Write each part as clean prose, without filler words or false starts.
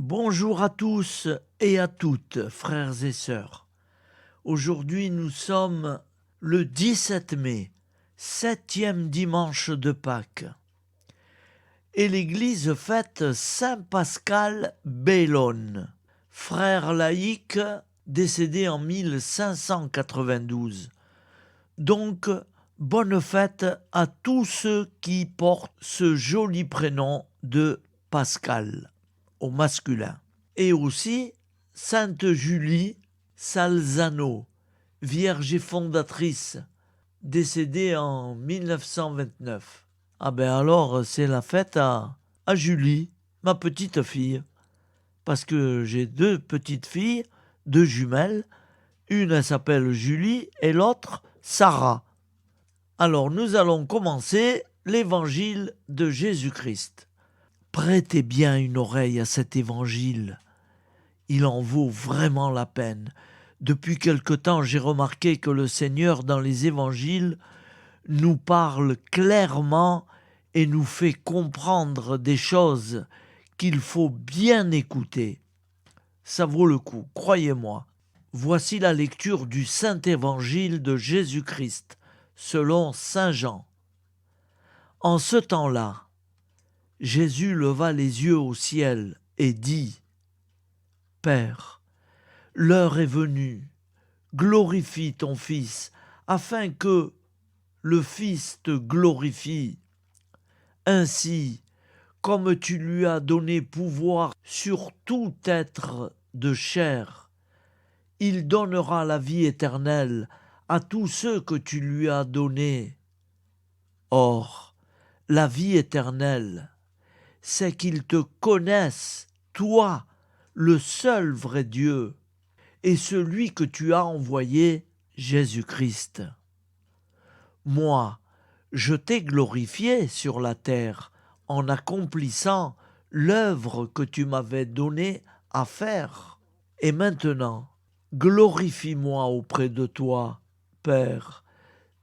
Bonjour à tous et à toutes, frères et sœurs. Aujourd'hui, nous sommes le 17 mai, 7e dimanche de Pâques. Et l'Église fête Saint Pascal Bellone, frère laïque décédé en 1592. Donc, bonne fête à tous ceux qui portent ce joli prénom de Pascal au masculin. Et aussi Sainte Julie Salzano, vierge et fondatrice, décédée en 1929. Ah ben alors, c'est la fête à Julie, ma petite fille. Parce que j'ai 2 petites filles, 2 jumelles. Une, elle s'appelle Julie et l'autre, Sarah. Alors, nous allons commencer l'évangile de Jésus-Christ. Prêtez bien une oreille à cet évangile. Il en vaut vraiment la peine. Depuis quelque temps, j'ai remarqué que le Seigneur, dans les évangiles, nous parle clairement et nous fait comprendre des choses qu'il faut bien écouter. Ça vaut le coup, croyez-moi. Voici la lecture du Saint Évangile de Jésus-Christ, selon saint Jean. En ce temps-là, Jésus leva les yeux au ciel et dit : « Père, l'heure est venue, glorifie ton Fils, afin que le Fils te glorifie. Ainsi, comme tu lui as donné pouvoir sur tout être de chair, il donnera la vie éternelle à tous ceux que tu lui as donnés. Or, la vie éternelle, c'est qu'ils te connaissent, toi, le seul vrai Dieu, et celui que tu as envoyé, Jésus-Christ. Moi, je t'ai glorifié sur la terre en accomplissant l'œuvre que tu m'avais donnée à faire. Et maintenant, glorifie-moi auprès de toi, Père,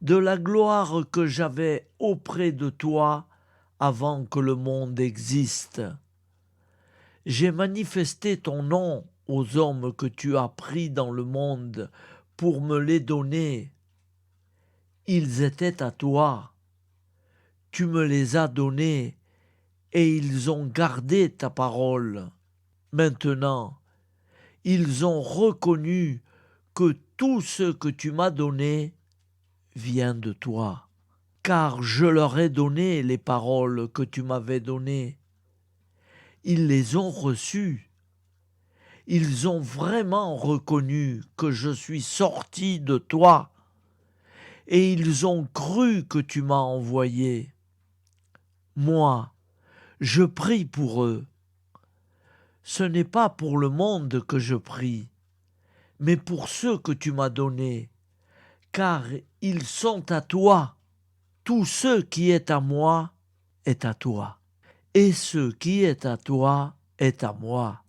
de la gloire que j'avais auprès de toi avant que le monde existe. J'ai manifesté ton nom aux hommes que tu as pris dans le monde pour me les donner. Ils étaient à toi. Tu me les as donnés et ils ont gardé ta parole. Maintenant, ils ont reconnu que tout ce que tu m'as donné vient de toi. Car je leur ai donné les paroles que tu m'avais données. Ils les ont reçues. Ils ont vraiment reconnu que je suis sorti de toi, et ils ont cru que tu m'as envoyé. Moi, je prie pour eux. Ce n'est pas pour le monde que je prie, mais pour ceux que tu m'as donnés, car ils sont à toi. Tout ce qui est à moi est à toi, et ce qui est à toi est à moi.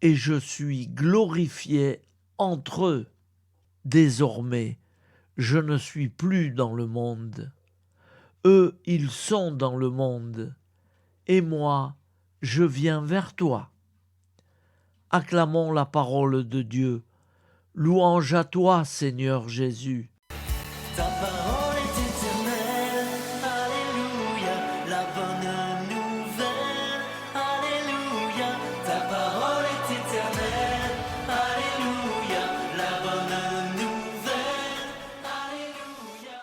Et je suis glorifié entre eux. Désormais, je ne suis plus dans le monde. Eux, ils sont dans le monde, et moi, je viens vers toi. Acclamons la parole de Dieu. Louange à toi, Seigneur Jésus. Ta parole est éternelle, alléluia, la bonne nouvelle, alléluia. Ta parole est éternelle, alléluia, la bonne nouvelle, alléluia.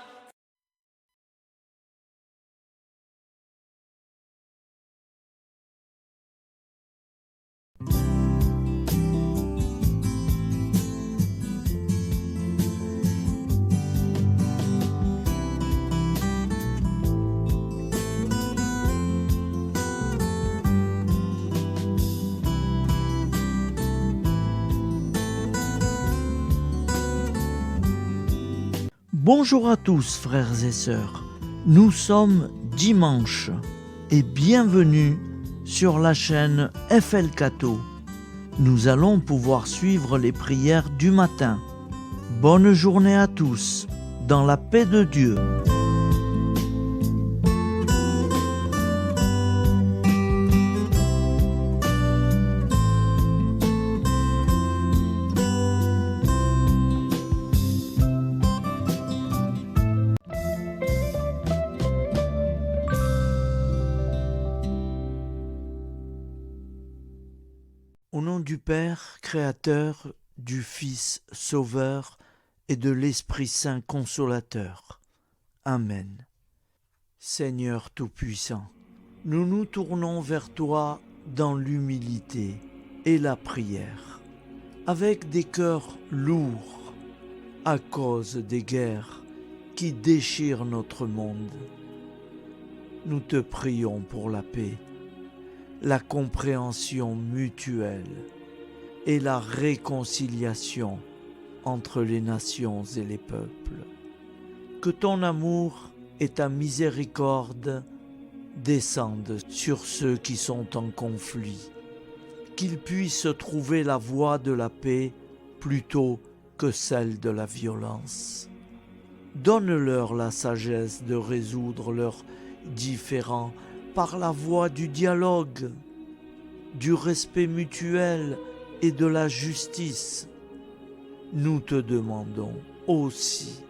Bonjour à tous, frères et sœurs. Nous sommes dimanche et bienvenue sur la chaîne FL Cato. Nous allons pouvoir suivre les prières du matin. Bonne journée à tous, dans la paix de Dieu. Au nom du Père, Créateur, du Fils, Sauveur, et de l'Esprit Saint Consolateur. Amen. Seigneur Tout-Puissant, nous nous tournons vers toi dans l'humilité et la prière, avec des cœurs lourds à cause des guerres qui déchirent notre monde. Nous te prions pour la paix, la compréhension mutuelle et la réconciliation entre les nations et les peuples. Que ton amour et ta miséricorde descendent sur ceux qui sont en conflit, qu'ils puissent trouver la voie de la paix plutôt que celle de la violence. Donne-leur la sagesse de résoudre leurs différends par la voie du dialogue, du respect mutuel et de la justice. Nous te demandons aussi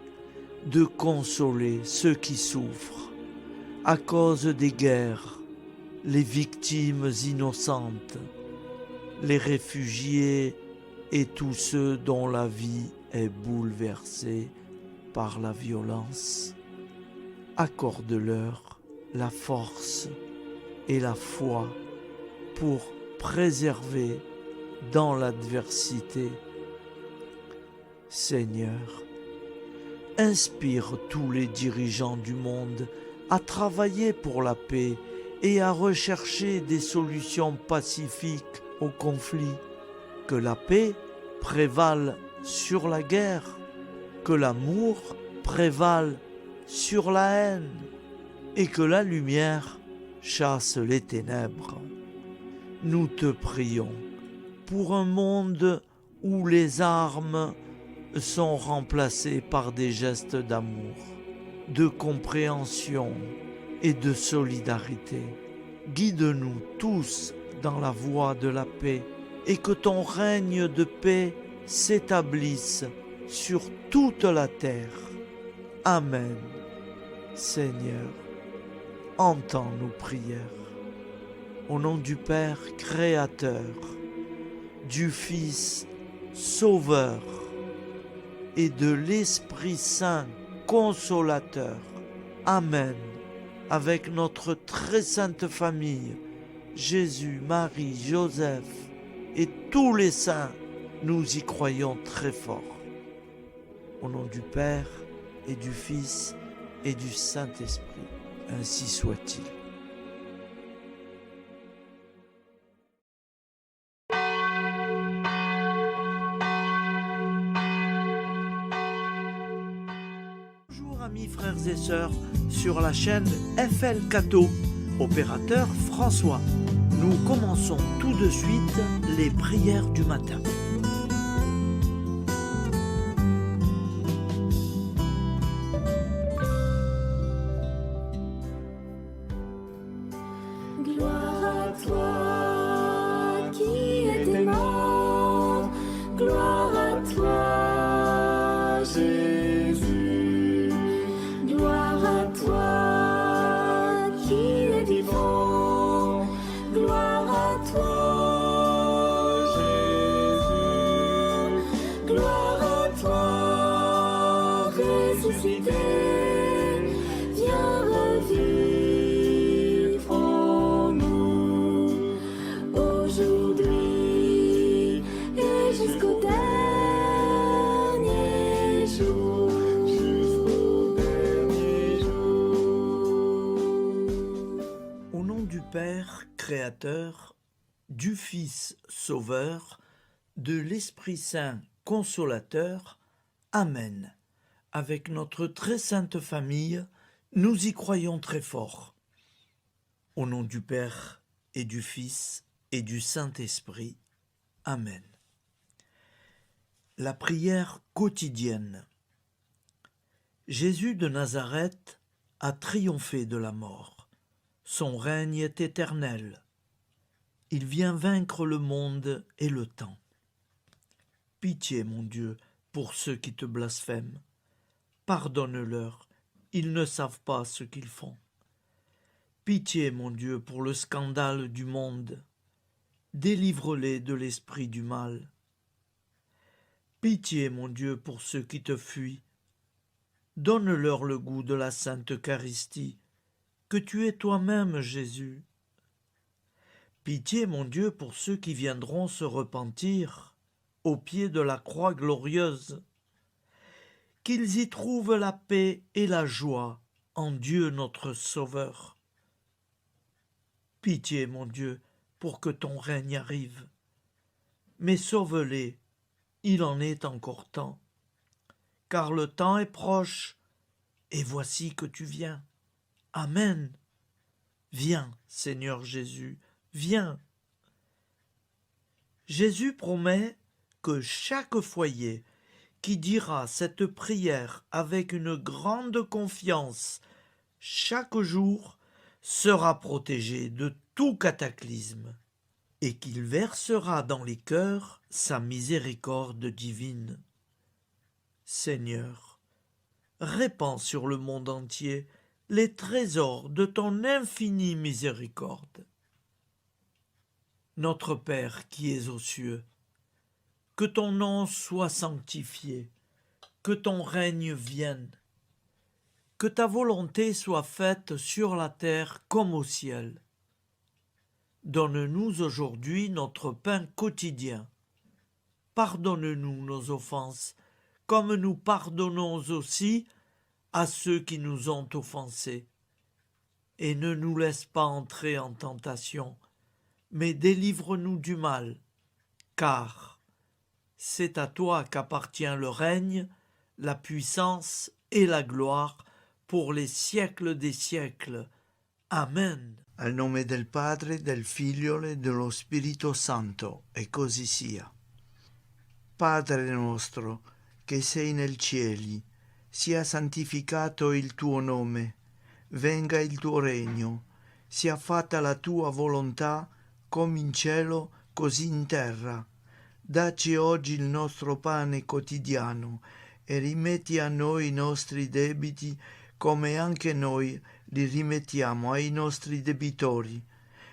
de consoler ceux qui souffrent à cause des guerres, les victimes innocentes, les réfugiés et tous ceux dont la vie est bouleversée par la violence. Accorde-leur la force et la foi pour préserver dans l'adversité. Seigneur, inspire tous les dirigeants du monde à travailler pour la paix et à rechercher des solutions pacifiques aux conflits. Que la paix prévale sur la guerre, que l'amour prévale sur la haine et que la lumière chasse les ténèbres. Nous te prions pour un monde où les armes sont remplacées par des gestes d'amour, de compréhension et de solidarité. Guide-nous tous dans la voie de la paix et que ton règne de paix s'établisse sur toute la terre. Amen. Seigneur, entends nos prières. Au nom du Père Créateur, du Fils Sauveur et de l'Esprit Saint Consolateur. Amen. Avec notre très sainte famille, Jésus, Marie, Joseph et tous les saints, nous y croyons très fort. Au nom du Père et du Fils et du Saint-Esprit, ainsi soit-il. Bonjour amis frères et sœurs sur la chaîne FL Cato, opérateur François. Nous commençons tout de suite les prières du matin. Gloire à toi qui étais mort, gloire à toi Jésus, gloire à toi qui es vivant, gloire à toi Jésus, gloire à toi ressuscité, viens revivre en nous aujourd'hui et jusqu'au dernier jour. Au nom du Père Créateur, du Fils Sauveur, de l'Esprit Saint Consolateur. Amen. Avec notre très sainte famille, nous y croyons très fort. Au nom du Père et du Fils et du Saint-Esprit. Amen. La prière quotidienne. Jésus de Nazareth a triomphé de la mort. Son règne est éternel. Il vient vaincre le monde et le temps. Pitié, mon Dieu, pour ceux qui te blasphèment. Pardonne-leur, ils ne savent pas ce qu'ils font. Pitié, mon Dieu, pour le scandale du monde. délivre-les de l'esprit du mal. Pitié, mon Dieu, pour ceux qui te fuient. Donne-leur le goût de la Sainte Eucharistie, que tu es toi-même, Jésus. Pitié, mon Dieu, pour ceux qui viendront se repentir au pied de la croix glorieuse, qu'ils y trouvent la paix et la joie en Dieu notre Sauveur. Pitié, mon Dieu, pour que ton règne arrive. Mais sauve-les, il en est encore temps, car le temps est proche, et voici que tu viens. Amen. Viens, Seigneur Jésus, viens. Jésus promet que chaque foyer qui dira cette prière avec une grande confiance chaque jour sera protégé de tout cataclysme et qu'il versera dans les cœurs sa miséricorde divine. Seigneur, répands sur le monde entier les trésors de ton infinie miséricorde. Notre Père qui es aux cieux, que ton nom soit sanctifié, que ton règne vienne, que ta volonté soit faite sur la terre comme au ciel. Donne-nous aujourd'hui notre pain quotidien. Pardonne-nous nos offenses, comme nous pardonnons aussi à ceux qui nous ont offensés. Et ne nous laisse pas entrer en tentation, mais délivre-nous du mal, car c'est à toi qu'appartient le règne, la puissance et la gloire pour les siècles des siècles. Amen. Al nome del Padre, del Figlio e dello Spirito Santo, e così sia. Padre nostro, che sei nel cieli, sia santificato il tuo nome, venga il tuo regno, sia fatta la tua volontà, come in cielo, così in terra. Dacci oggi il nostro pane quotidiano e rimetti a noi i nostri debiti come anche noi li rimettiamo ai nostri debitori,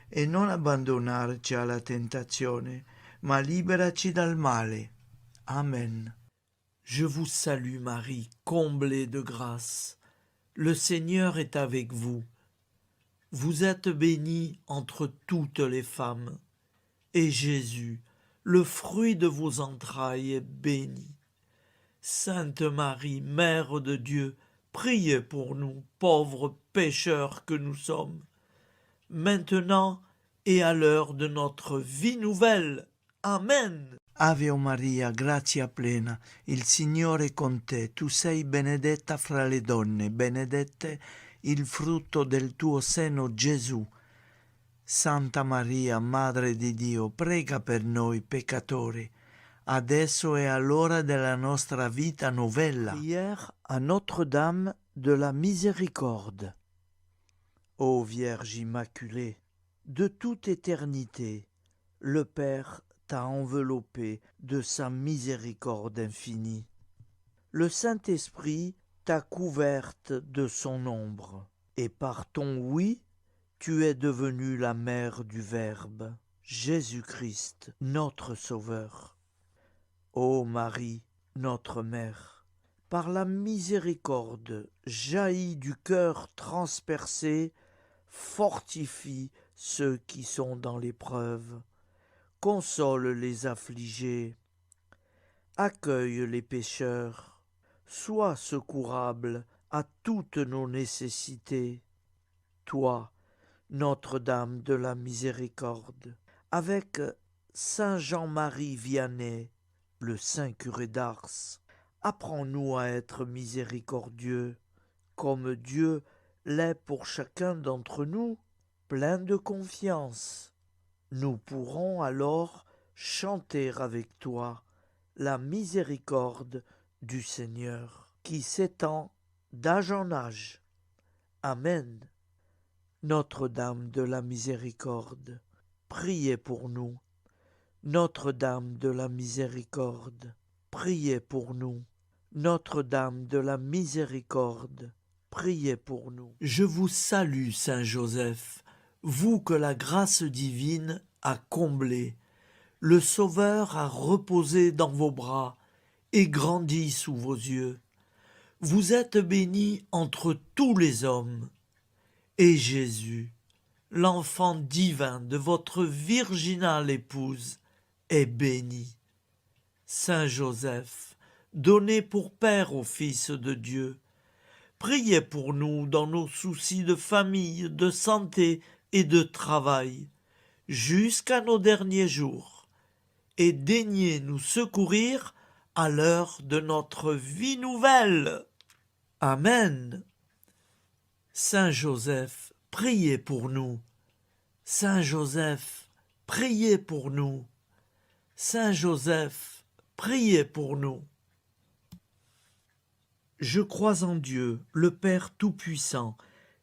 e non abbandonarci alla tentazione, ma liberaci dal male. Amen. Je vous salue Marie, comblée de grâce. Le Seigneur est avec vous. Vous êtes bénie entre toutes les femmes, et Jésus, le fruit de vos entrailles, est béni. Sainte Marie, Mère de Dieu, priez pour nous, pauvres pécheurs que nous sommes, maintenant et à l'heure de notre vie nouvelle. Amen. Ave Maria, grazia plena, il Signore è con te, tu sei benedetta fra le donne, benedetto il frutto del tuo seno, Gesù. Santa Maria, Madre di Dio, prega per noi peccatori, adesso e all'ora della nostra vita novella. Prière à Notre-Dame de la Miséricorde. Ô Vierge Immaculée, de toute éternité, le Père t'a enveloppé de sa miséricorde infinie. Le Saint-Esprit t'a couverte de son ombre, et par ton oui, tu es devenue la mère du Verbe, Jésus-Christ, notre Sauveur. Ô Marie, notre Mère, par la miséricorde jaillie du cœur transpercé, fortifie ceux qui sont dans l'épreuve, console les affligés, accueille les pécheurs, sois secourable à toutes nos nécessités. Toi, Notre-Dame de la Miséricorde, avec Saint Jean-Marie Vianney, le saint curé d'Ars, apprends-nous à être miséricordieux, comme Dieu l'est pour chacun d'entre nous, plein de confiance. Nous pourrons alors chanter avec toi la miséricorde du Seigneur, qui s'étend d'âge en âge. Amen. Notre-Dame de la Miséricorde, priez pour nous. Notre-Dame de la Miséricorde, priez pour nous. Notre-Dame de la Miséricorde, priez pour nous. Je vous salue, Saint Joseph, vous que la grâce divine a comblé, le Sauveur a reposé dans vos bras et grandi sous vos yeux. Vous êtes bénie entre tous les hommes, et Jésus, l'enfant divin de votre virginale épouse, est béni. Saint Joseph, donné pour père au Fils de Dieu, priez pour nous dans nos soucis de famille, de santé et de travail, jusqu'à nos derniers jours, et daignez nous secourir à l'heure de notre vie nouvelle. Amen. Saint Joseph, priez pour nous. Saint Joseph, priez pour nous. Saint Joseph, priez pour nous. Je crois en Dieu, le Père Tout-Puissant,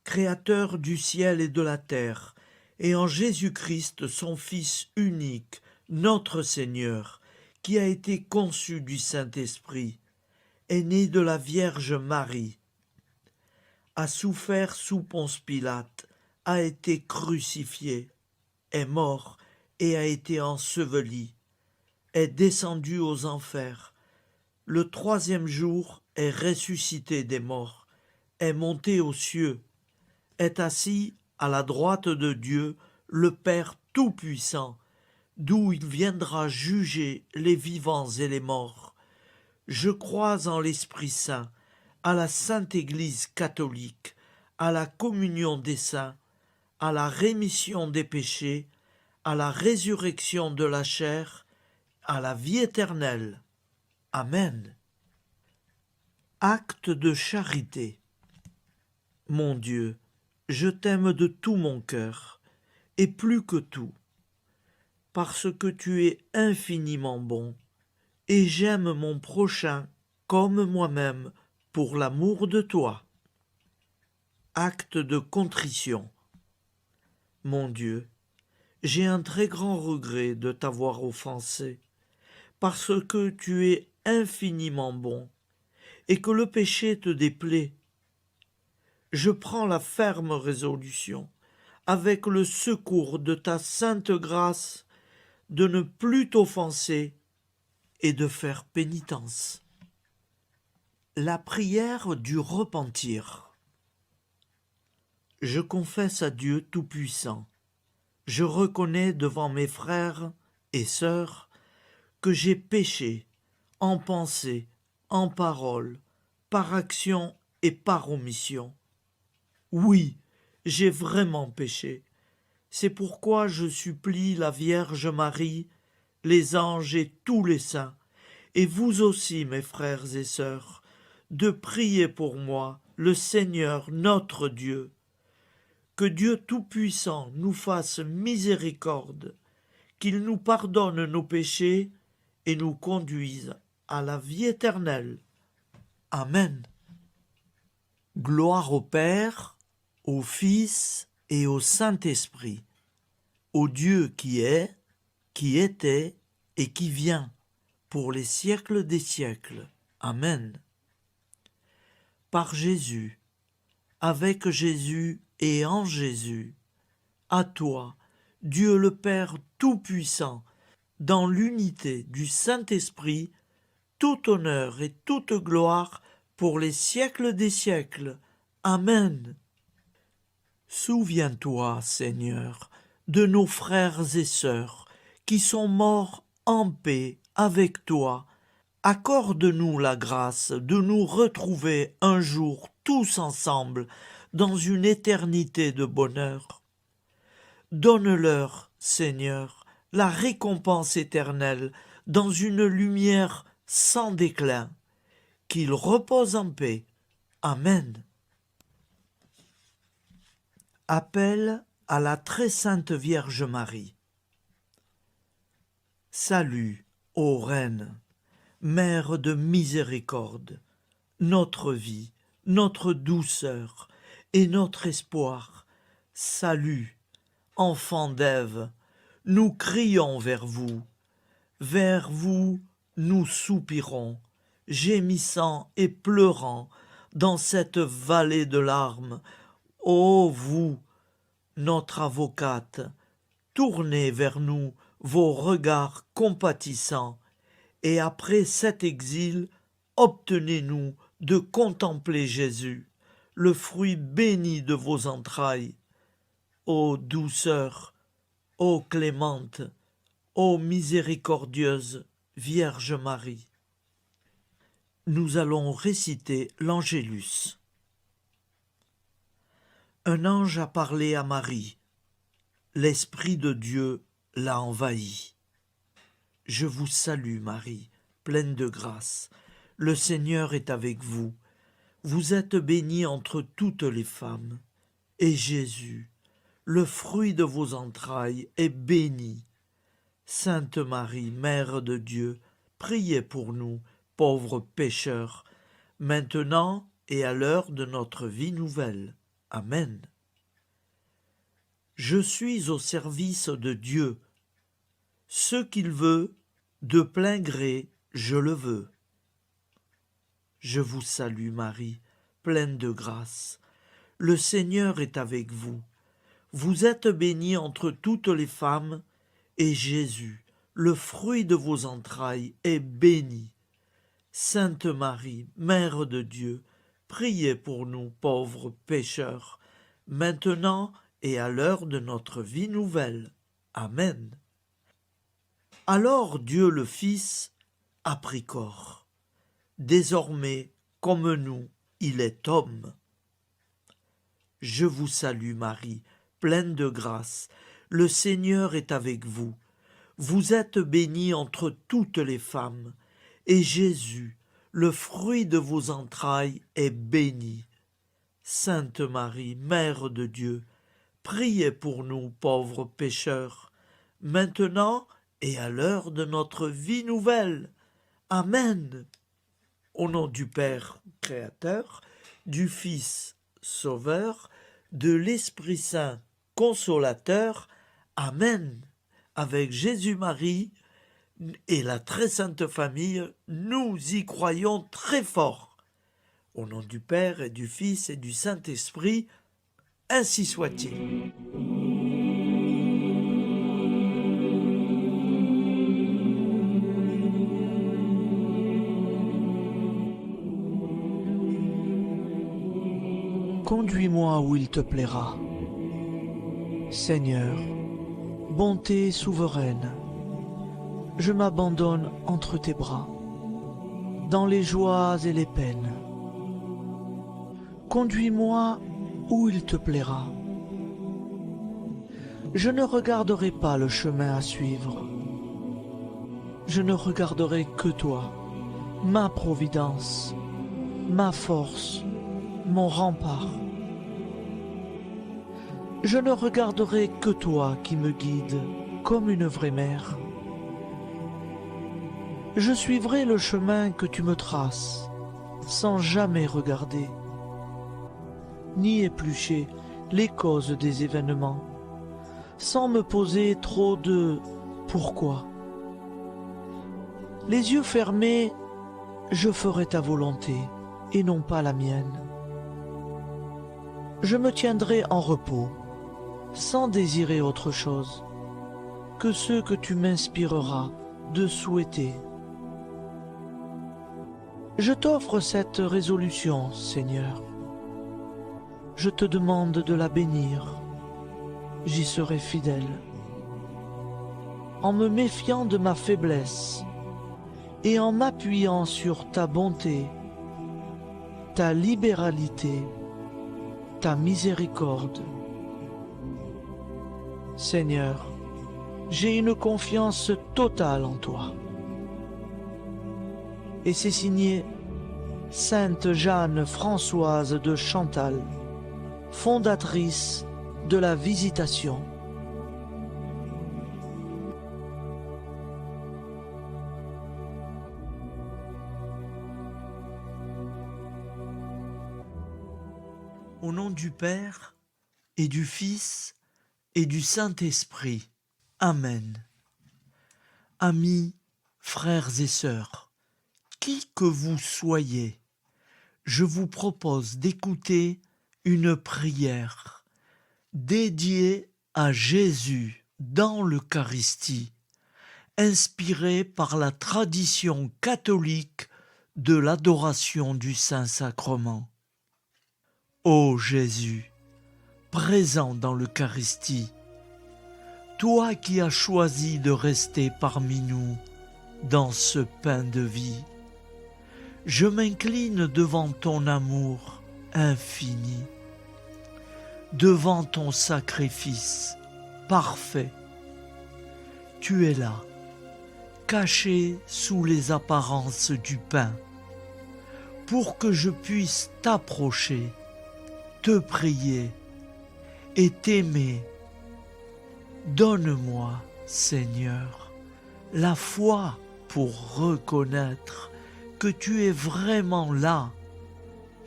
Créateur du ciel et de la terre, et en Jésus-Christ, son Fils unique, notre Seigneur, qui a été conçu du Saint-Esprit, est né de la Vierge Marie, a souffert sous Ponce Pilate, a été crucifié, est mort et a été enseveli, est descendu aux enfers, le troisième jour est ressuscité des morts, est monté aux cieux, est assis à la droite de Dieu, le Père Tout-Puissant, d'où il viendra juger les vivants et les morts. Je crois en l'Esprit Saint, à la Sainte Église catholique, à la communion des saints, à la rémission des péchés, à la résurrection de la chair, à la vie éternelle. Amen. Acte de charité. Mon Dieu, je t'aime de tout mon cœur, et plus que tout, parce que tu es infiniment bon, et j'aime mon prochain comme moi-même pour l'amour de toi. Acte de contrition. Mon Dieu, j'ai un très grand regret de t'avoir offensé, parce que tu es infiniment bon, et que le péché te déplaît. Je prends la ferme résolution, avec le secours de ta sainte grâce, de ne plus t'offenser et de faire pénitence. La prière du repentir. Je confesse à Dieu Tout-Puissant, je reconnais devant mes frères et sœurs que j'ai péché en pensée, en parole, par action et par omission. Oui, j'ai vraiment péché. C'est pourquoi je supplie la Vierge Marie, les anges et tous les saints, et vous aussi, mes frères et sœurs, de prier pour moi, le Seigneur notre Dieu. Que Dieu Tout-Puissant nous fasse miséricorde, qu'il nous pardonne nos péchés et nous conduise à la vie éternelle. Amen. Gloire au Père, au Fils et au Saint-Esprit, au Dieu qui est, qui était et qui vient, pour les siècles des siècles. Amen. Par Jésus, avec Jésus et en Jésus, à toi, Dieu le Père Tout-Puissant, dans l'unité du Saint-Esprit, tout honneur et toute gloire pour les siècles des siècles. Amen. Souviens-toi, Seigneur, de nos frères et sœurs qui sont morts en paix avec toi. Accorde-nous la grâce de nous retrouver un jour tous ensemble dans une éternité de bonheur. Donne-leur, Seigneur, la récompense éternelle dans une lumière sans déclin. Qu'ils reposent en paix. Amen. Appel à la très sainte Vierge Marie. Salut, ô Reine, Mère de miséricorde, notre vie, notre douceur et notre espoir. Salut, enfant d'Ève, nous crions vers vous. Vers vous, nous soupirons, gémissant et pleurant dans cette vallée de larmes. Ô vous, notre avocate, tournez vers nous vos regards compatissants, et après cet exil, obtenez-nous de contempler Jésus, le fruit béni de vos entrailles. Ô douceur, ô clémente, ô miséricordieuse Vierge Marie. Nous allons réciter l'Angélus. Un ange a parlé à Marie. L'Esprit de Dieu l'a envahie. Je vous salue Marie, pleine de grâce. Le Seigneur est avec vous. Vous êtes bénie entre toutes les femmes. Et Jésus, le fruit de vos entrailles, est béni. Sainte Marie, Mère de Dieu, priez pour nous, pauvres pécheurs, maintenant et à l'heure de notre vie nouvelle. Amen. Je suis au service de Dieu. Ce qu'il veut, de plein gré, je le veux. Je vous salue Marie, pleine de grâce. Le Seigneur est avec vous. Vous êtes bénie entre toutes les femmes, et Jésus, le fruit de vos entrailles, est béni. Sainte Marie, Mère de Dieu, priez pour nous pauvres pécheurs, maintenant et à l'heure de notre vie nouvelle. Amen. Alors Dieu le Fils a pris corps. Désormais, comme nous, il est homme. Je vous salue Marie, pleine de grâce. Le Seigneur est avec vous. Vous êtes bénie entre toutes les femmes, et Jésus, le fruit de vos entrailles, est béni. Sainte Marie, Mère de Dieu, priez pour nous pauvres pécheurs, maintenant et à l'heure de notre vie nouvelle. Amen. Au nom du Père Créateur, du Fils Sauveur, de l'Esprit Saint Consolateur. Amen. Avec Jésus-Marie et la très sainte famille, nous y croyons très fort. Au nom du Père et du Fils et du Saint-Esprit, ainsi soit-il. Conduis-moi où il te plaira. Seigneur, bonté souveraine, je m'abandonne entre tes bras, dans les joies et les peines. Conduis-moi où il te plaira. Je ne regarderai pas le chemin à suivre. Je ne regarderai que toi, ma providence, ma force, mon rempart. Je ne regarderai que toi qui me guides comme une vraie mère. Je suivrai le chemin que tu me traces, sans jamais regarder, ni éplucher les causes des événements, sans me poser trop de « pourquoi ». Les yeux fermés, je ferai ta volonté et non pas la mienne. Je me tiendrai en repos, sans désirer autre chose que ce que tu m'inspireras de souhaiter. Je t'offre cette résolution, Seigneur. Je te demande de la bénir. J'y serai fidèle. En me méfiant de ma faiblesse et en m'appuyant sur ta bonté, ta libéralité, ta miséricorde. Seigneur, j'ai une confiance totale en toi. Et c'est signé Sainte Jeanne Françoise de Chantal, fondatrice de la Visitation. Au nom du Père et du Fils et du Saint-Esprit. Amen. Amis, frères et sœurs, qui que vous soyez, je vous propose d'écouter une prière dédiée à Jésus, dans l'Eucharistie, inspirée par la tradition catholique de l'adoration du Saint-Sacrement. Ô Jésus, présent dans l'Eucharistie, toi qui as choisi de rester parmi nous dans ce pain de vie, je m'incline devant ton amour infini, devant ton sacrifice parfait. Tu es là, caché sous les apparences du pain, pour que je puisse t'approcher, te prier et t'aimer. Donne-moi, Seigneur, la foi pour reconnaître que tu es vraiment là,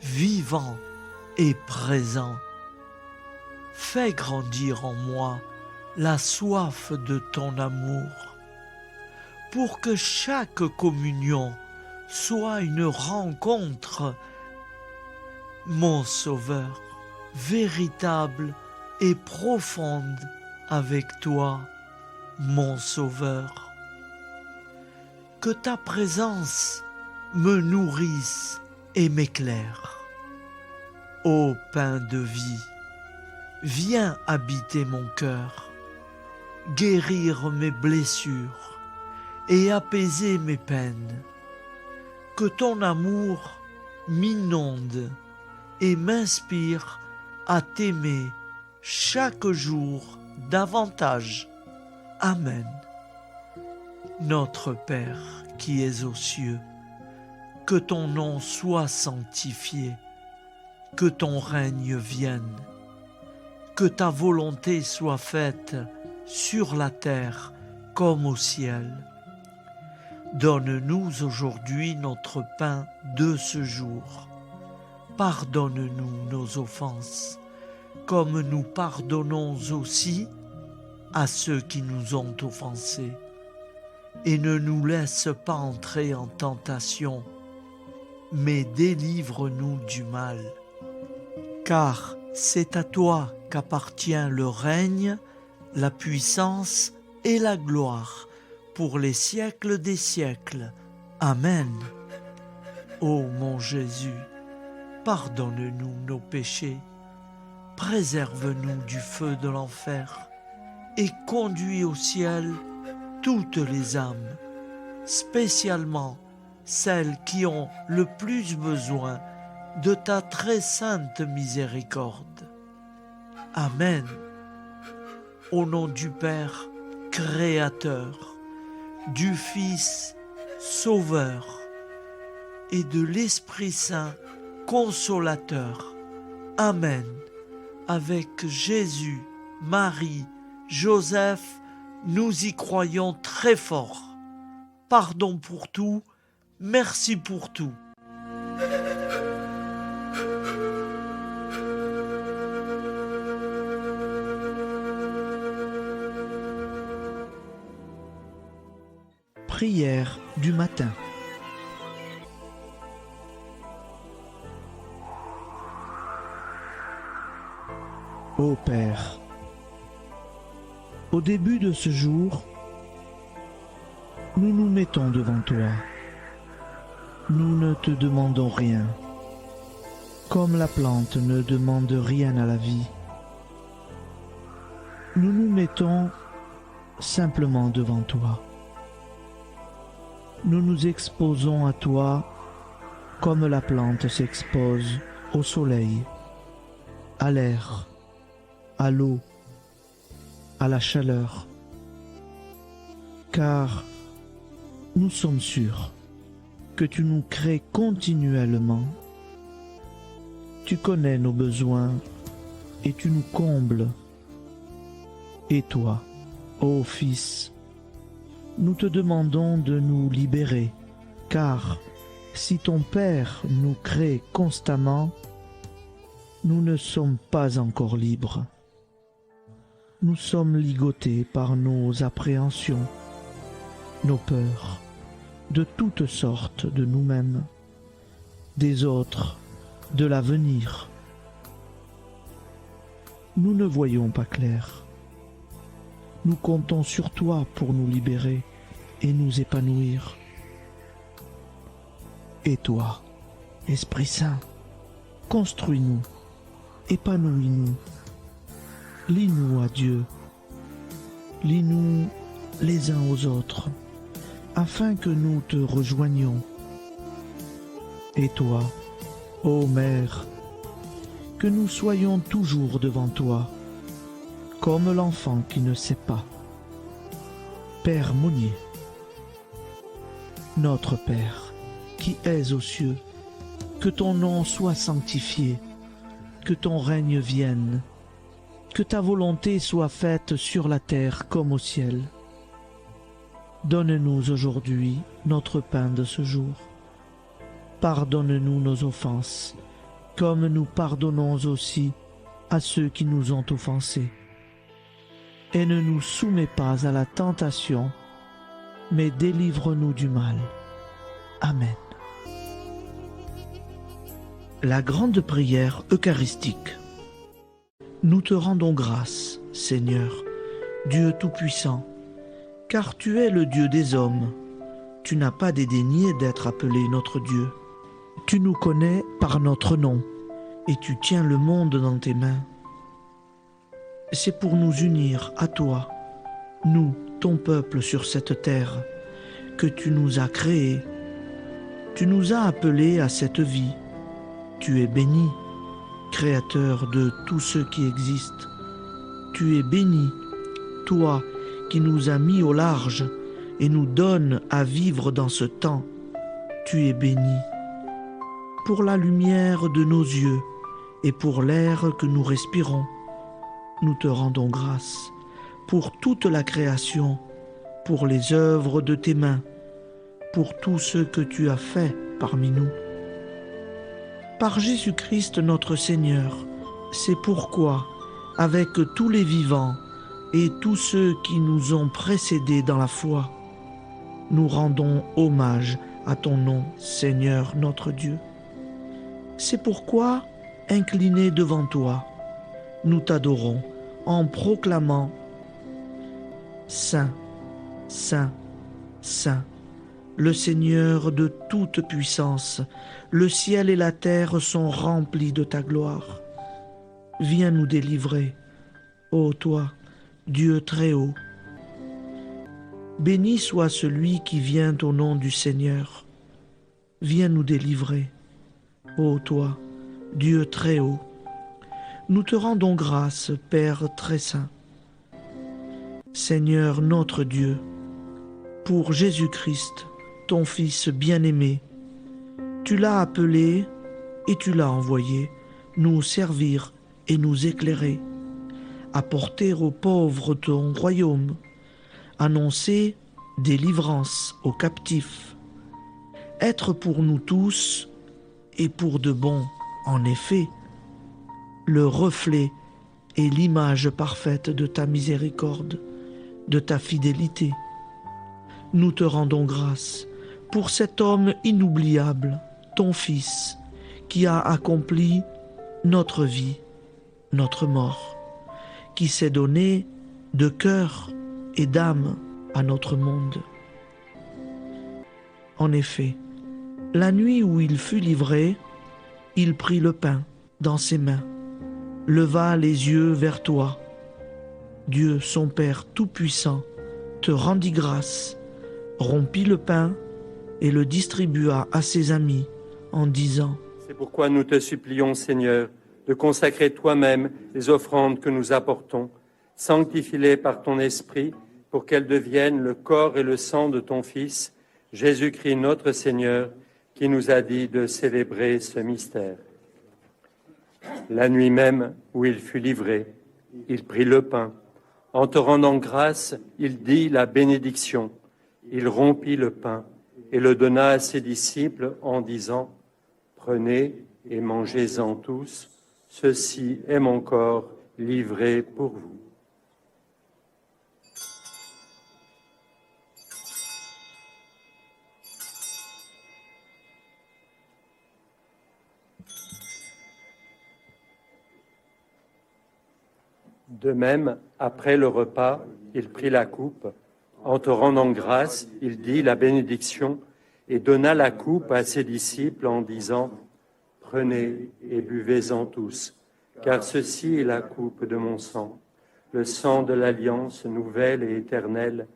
vivant et présent. Fais grandir en moi la soif de ton amour, pour que chaque communion soit une rencontre, mon Sauveur, véritable et profonde avec toi, mon Sauveur. Que ta présence me nourrisse et m'éclaire. Ô pain de vie, viens habiter mon cœur, guérir mes blessures et apaiser mes peines. Que ton amour m'inonde et m'inspire à t'aimer chaque jour davantage. Amen. Notre Père qui es aux cieux, que ton nom soit sanctifié, que ton règne vienne, que ta volonté soit faite sur la terre comme au ciel. Donne-nous aujourd'hui notre pain de ce jour. Pardonne-nous nos offenses, comme nous pardonnons aussi à ceux qui nous ont offensés. Et ne nous laisse pas entrer en tentation, mais délivre-nous du mal. Car c'est à toi qu'appartient le règne, la puissance et la gloire pour les siècles des siècles. Amen. Ô mon Jésus, pardonne-nous nos péchés, préserve-nous du feu de l'enfer et conduis au ciel toutes les âmes, spécialement celles qui ont le plus besoin de ta très sainte miséricorde. Amen. Au nom du Père Créateur, du Fils Sauveur et de l'Esprit Saint Consolateur. Amen. Avec Jésus, Marie, Joseph, nous y croyons très fort. Pardon pour tout, merci pour tout. Prière du matin. Ô Père, au début de ce jour, nous nous mettons devant toi. Nous ne te demandons rien, comme la plante ne demande rien à la vie. Nous nous mettons simplement devant toi. Nous nous exposons à toi comme la plante s'expose au soleil, à l'air, à l'eau, à la chaleur, car nous sommes sûrs que tu nous crées continuellement. Tu connais nos besoins et tu nous combles. Et toi, ô Fils, nous te demandons de nous libérer, car si ton Père nous crée constamment, nous ne sommes pas encore libres. Nous sommes ligotés par nos appréhensions, nos peurs, de toutes sortes de nous-mêmes, des autres, de l'avenir. Nous ne voyons pas clair. Nous comptons sur toi pour nous libérer et nous épanouir. Et toi, Esprit Saint, construis-nous, épanouis-nous, lie-nous à Dieu, lie-nous les uns aux autres, afin que nous te rejoignions. Et toi, ô Mère, que nous soyons toujours devant toi, comme l'enfant qui ne sait pas. Père Monnier, notre Père, qui es aux cieux, que ton nom soit sanctifié, que ton règne vienne, que ta volonté soit faite sur la terre comme au ciel. Donne-nous aujourd'hui notre pain de ce jour. Pardonne-nous nos offenses, comme nous pardonnons aussi à ceux qui nous ont offensés. Et ne nous soumets pas à la tentation, mais délivre-nous du mal. Amen. La grande prière eucharistique. Nous te rendons grâce, Seigneur, Dieu Tout-Puissant, car tu es le Dieu des hommes. Tu n'as pas dédaigné d'être appelé notre Dieu. Tu nous connais par notre nom, et tu tiens le monde dans tes mains. C'est pour nous unir à toi, nous, ton peuple sur cette terre, que tu nous as créés. Tu nous as appelés à cette vie. Tu es béni, Créateur de tout ce qui existe. Tu es béni, toi qui nous as mis au large et nous donnes à vivre dans ce temps. Tu es béni. Pour la lumière de nos yeux et pour l'air que nous respirons, nous te rendons grâce. Pour toute la création, pour les œuvres de tes mains, pour tout ce que tu as fait parmi nous. Par Jésus-Christ notre Seigneur, c'est pourquoi, avec tous les vivants et tous ceux qui nous ont précédés dans la foi, nous rendons hommage à ton nom, Seigneur notre Dieu. C'est pourquoi, inclinés devant toi, nous t'adorons en proclamant « Saint, Saint, Saint ». Le Seigneur de toute puissance, le ciel et la terre sont remplis de ta gloire. Viens nous délivrer, ô toi, Dieu très haut. Béni soit celui qui vient au nom du Seigneur. Viens nous délivrer, ô toi, Dieu très haut. Nous te rendons grâce, Père très saint. Seigneur notre Dieu, pour Jésus-Christ, ton Fils bien-aimé, tu l'as appelé et tu l'as envoyé nous servir et nous éclairer, apporter aux pauvres ton royaume, annoncer délivrance aux captifs, être pour nous tous et pour de bon, en effet, le reflet et l'image parfaite de ta miséricorde, de ta fidélité. Nous te rendons grâce pour cet homme inoubliable, ton Fils, qui a accompli notre vie, notre mort, qui s'est donné de cœur et d'âme à notre monde. En effet, la nuit où il fut livré, il prit le pain dans ses mains, leva les yeux vers toi. Dieu, son Père Tout-Puissant, te rendit grâce, rompit le pain et le distribua à ses amis en disant : C'est pourquoi nous te supplions, Seigneur, de consacrer toi-même les offrandes que nous apportons. Sanctifie-les par ton Esprit pour qu'elles deviennent le corps et le sang de ton Fils, Jésus-Christ notre Seigneur, qui nous a dit de célébrer ce mystère. La nuit même où il fut livré, il prit le pain. En te rendant grâce, il dit la bénédiction. Il rompit le pain et le donna à ses disciples en disant : Prenez et mangez-en tous, ceci est mon corps livré pour vous. De même, après le repas, il prit la coupe. En te rendant grâce, il dit la bénédiction et donna la coupe à ses disciples en disant « Prenez et buvez-en tous, car ceci est la coupe de mon sang, le sang de l'alliance nouvelle et éternelle,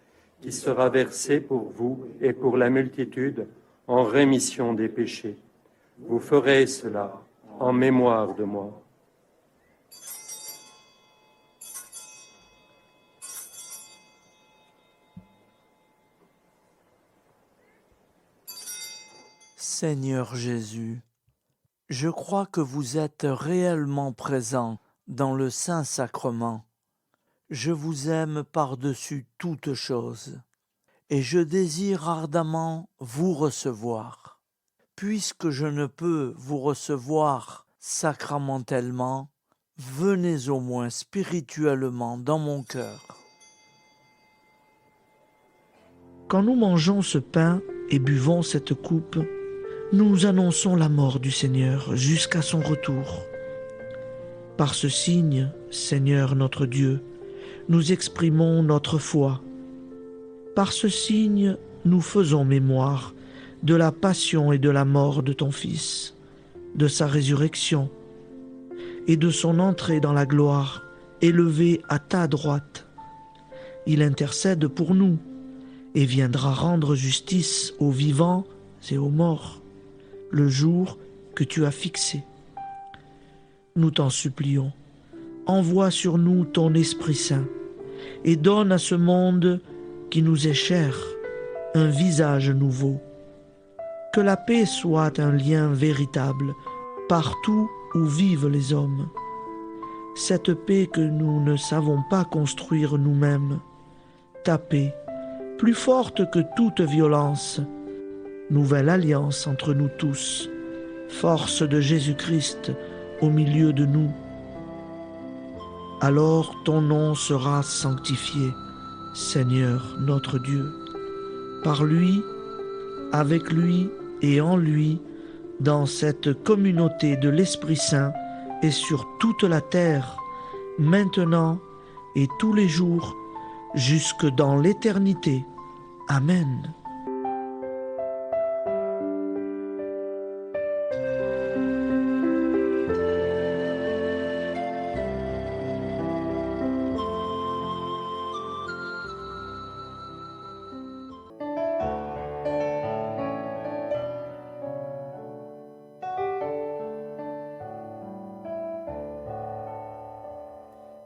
qui sera versé pour vous et pour la multitude en rémission des péchés. Vous ferez cela en mémoire de moi. » Seigneur Jésus, je crois que vous êtes réellement présent dans le Saint-Sacrement. Je vous aime par-dessus toute chose et je désire ardemment vous recevoir. Puisque je ne peux vous recevoir sacramentellement, venez au moins spirituellement dans mon cœur. Quand nous mangeons ce pain et buvons cette coupe, nous annonçons la mort du Seigneur jusqu'à son retour. Par ce signe, Seigneur notre Dieu, nous exprimons notre foi. Par ce signe, nous faisons mémoire de la passion et de la mort de ton Fils, de sa résurrection et de son entrée dans la gloire, élevé à ta droite. Il intercède pour nous et viendra rendre justice aux vivants et aux morts, le jour que tu as fixé. Nous t'en supplions, envoie sur nous ton Esprit Saint et donne à ce monde qui nous est cher un visage nouveau. Que la paix soit un lien véritable partout où vivent les hommes. Cette paix que nous ne savons pas construire nous-mêmes, ta paix, plus forte que toute violence, nouvelle alliance entre nous tous, force de Jésus-Christ au milieu de nous. Alors ton nom sera sanctifié, Seigneur notre Dieu. Par lui, avec lui et en lui, dans cette communauté de l'Esprit Saint et sur toute la terre, maintenant et tous les jours, jusque dans l'éternité. Amen.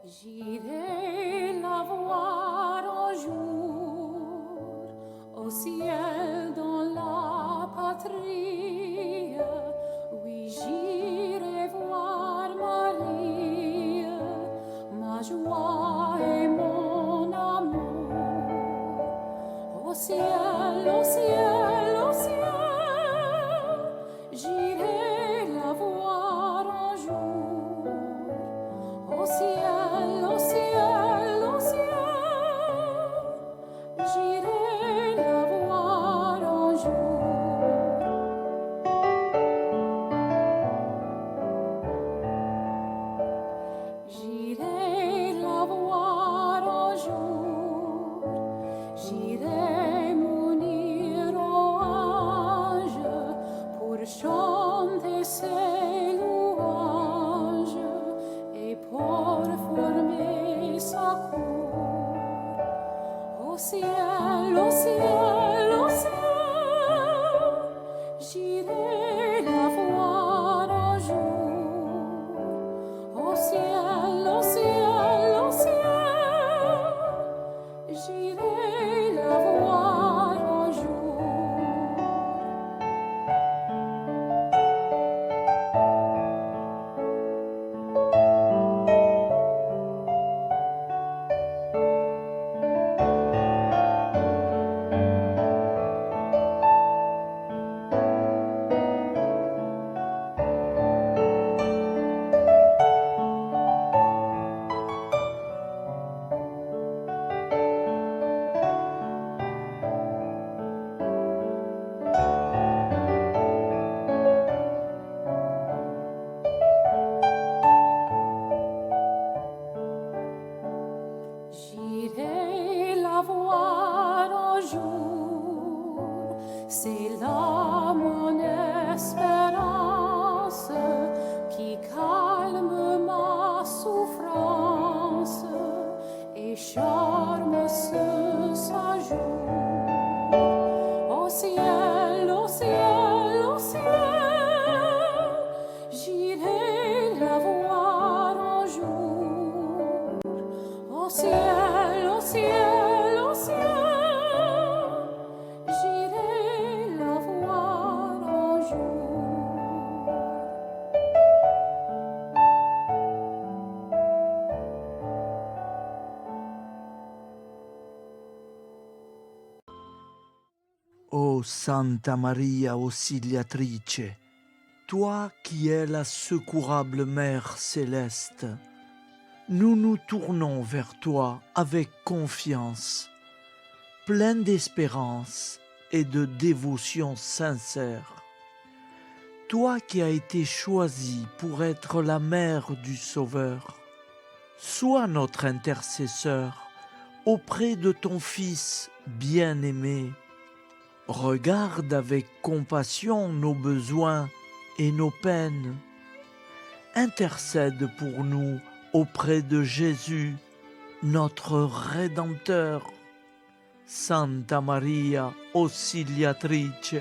J'irai la voir un jour au ciel dans la patrie. Oui, j'irai voir Marie, ma joie et mon amour. Au ciel, au ciel, au ciel, j'irai la voir un jour. Au ciel, au ciel, au ciel, j'irai la voir un jour. J'irai la voir un jour, j'irai m'unir c'est là mon espérance qui calme ma souffrance et charme ce séjour. Au ciel, au ciel, au ciel, j'irai la voir un jour. Au ciel, au ciel, au ciel, j'irai la voir un jour. Ô Santa Maria Auxiliatrice, toi qui es la secourable Mère céleste, nous nous tournons vers toi avec confiance, plein d'espérance et de dévotion sincère. Toi qui as été choisie pour être la mère du Sauveur, sois notre intercesseur auprès de ton Fils bien-aimé. Regarde avec compassion nos besoins et nos peines. Intercède pour nous auprès de Jésus, notre Rédempteur. Santa Maria Auxiliatrice,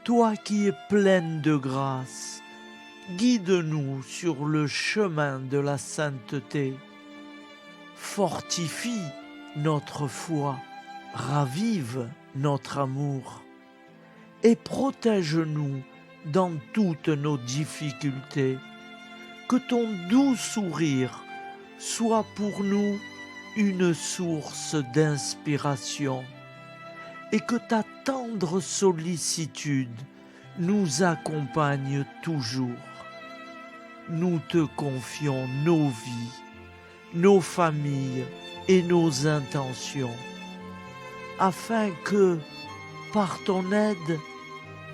toi qui es pleine de grâce, guide-nous sur le chemin de la sainteté. Fortifie notre foi, ravive notre amour et protège-nous dans toutes nos difficultés. Que ton doux sourire soit pour nous une source d'inspiration et que ta tendre sollicitude nous accompagne toujours. Nous te confions nos vies, nos familles et nos intentions, afin que, par ton aide,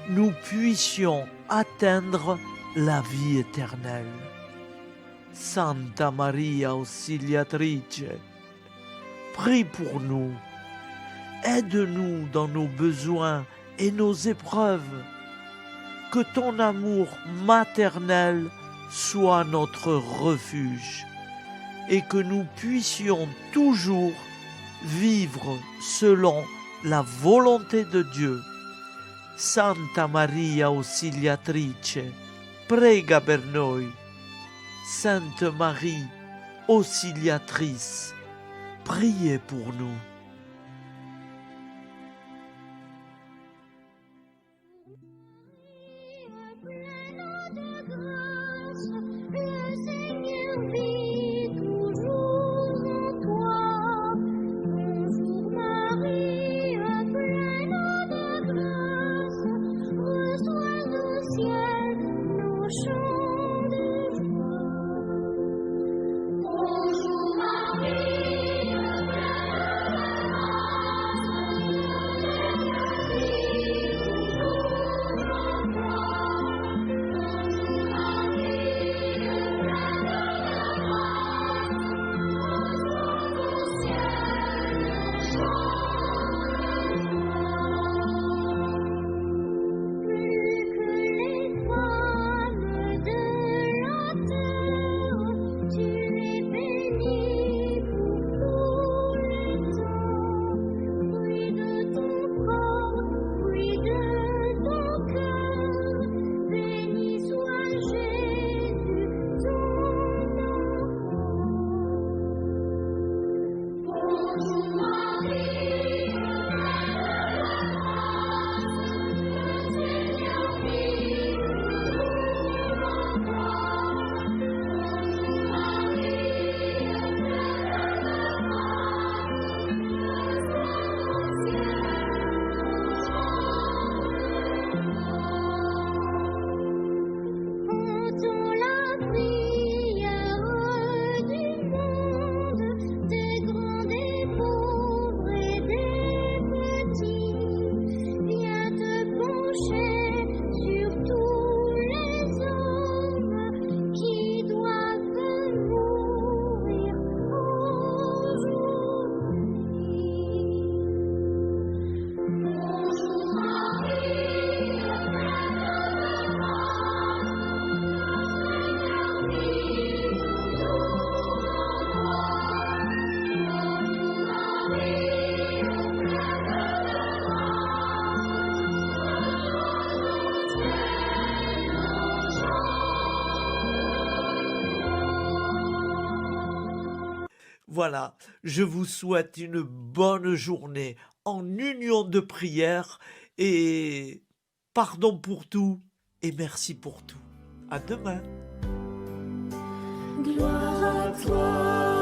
nous puissions atteindre la vie éternelle. Santa Maria Auxiliatrice, prie pour nous, aide-nous dans nos besoins et nos épreuves, que ton amour maternel soit notre refuge et que nous puissions toujours vivre selon la volonté de Dieu. Santa Maria Auxiliatrice, prega per noi. Sainte Marie, Auxiliatrice, priez pour nous. Bonjour Marie, Voilà, je vous souhaite une bonne journée en union de prière et pardon pour tout et merci pour tout. À demain. Gloire à toi.